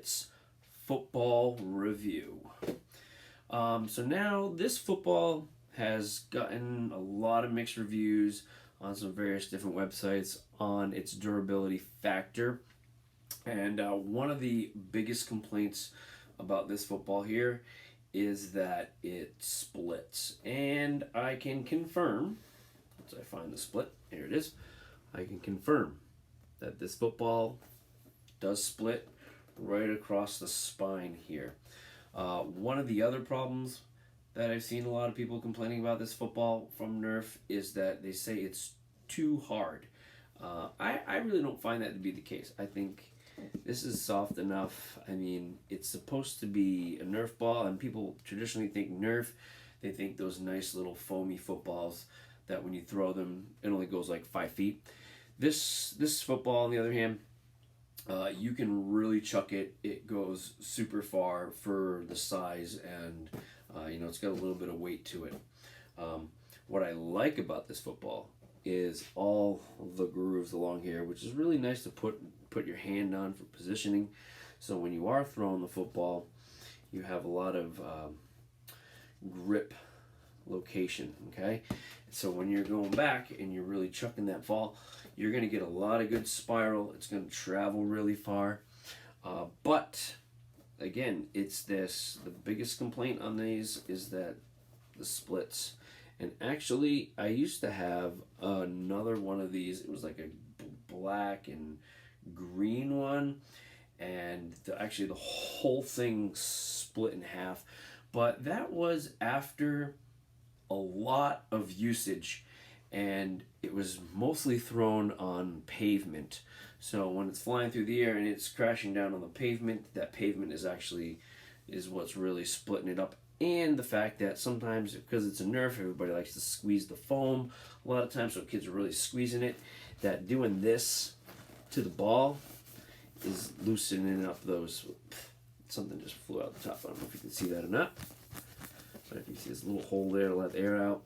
Blitz football review. So now this football has gotten a lot of mixed reviews on some various different websites on its durability factor. And one of the biggest complaints about this football here is that it splits. And I can confirm, once I find the split, here it is, I can confirm that this football does split right across the spine here. One of the other problems that I've seen a lot of people complaining about this football from Nerf is that they say it's too hard. I really don't find that to be the case. I think this is soft enough. I mean, it's supposed to be a Nerf ball, and people traditionally think Nerf. They think those nice little foamy footballs that when you throw them, it only goes like 5 feet. This football, on the other hand, you can really chuck it. It goes super far for the size, and it's got a little bit of weight to it. What I like about this football is all the grooves along here, which is really nice to put your hand on for positioning. So when you are throwing the football, you have a lot of grip location, okay? So when you're going back and you're really chucking that ball, you're going to get a lot of good spiral. It's going to travel really far. But again, the biggest complaint on these is that the splits. And actually, I used to have another one of these. It was like a black and green one, and actually the whole thing split in half. But that was after a lot of usage, and it was mostly thrown on pavement. So when it's flying through the air and it's crashing down on the pavement, that pavement is what's really splitting it up. And the fact that sometimes, because it's a Nerf, everybody likes to squeeze the foam. A lot of times when kids are really squeezing it, that doing this to the ball is loosening up those. Something just flew out the top. I don't know if you can see that or not. But if you see this little hole there to let the air out.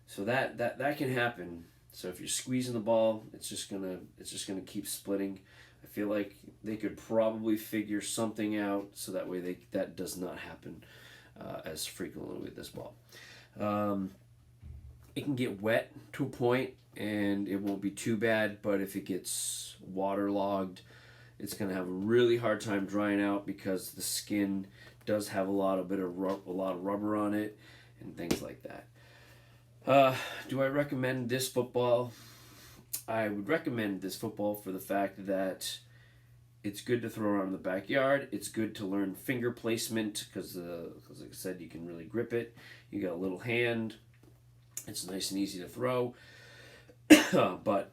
So that can happen. So if you're squeezing the ball, it's just gonna keep splitting. I feel like they could probably figure something out so that way that does not happen as frequently with this ball. It can get wet to a point, and it won't be too bad. But if it gets waterlogged, it's going to have a really hard time drying out because the skin does have a lot of rubber on it and things like that. Do I recommend this football? I would recommend this football for the fact that it's good to throw around in the backyard. It's good to learn finger placement because, like I said, you can really grip it. You got a little hand. It's nice and easy to throw. But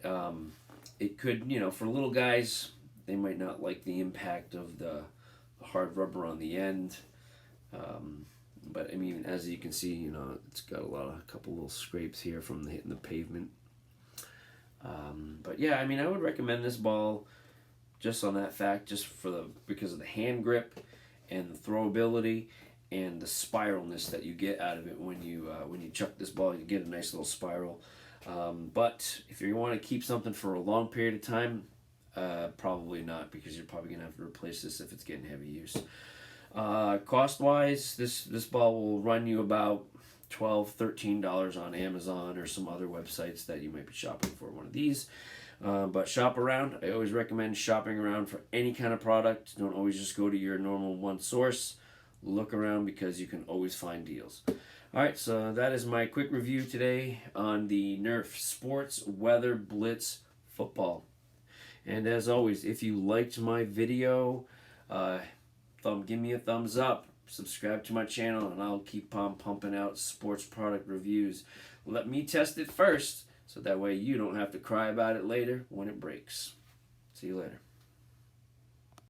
it could, for little guys, they might not like the impact of the hard rubber on the end. But I mean, as you can see, it's got a couple little scrapes here from hitting the pavement. But yeah, I mean, I would recommend this ball just on that fact, because of the hand grip and the throwability and the spiralness that you get out of it when you chuck this ball. You get a nice little spiral. But if you want to keep something for a long period of time, probably not, because you're probably gonna have to replace this if it's getting heavy use. Cost wise, this ball will run you about $12-13 on Amazon or some other websites that you might be shopping for one of these. But shop around. I always recommend shopping around for any kind of product. Don't always just go to your normal one source. Look around, because you can always find deals. Alright, so that is my quick review today on the Nerf Sports Weather Blitz football. And as always, if you liked my video, give me a thumbs up. Subscribe to my channel, and I'll keep on pumping out sports product reviews. Let me test it first, so that way you don't have to cry about it later when it breaks. See you later.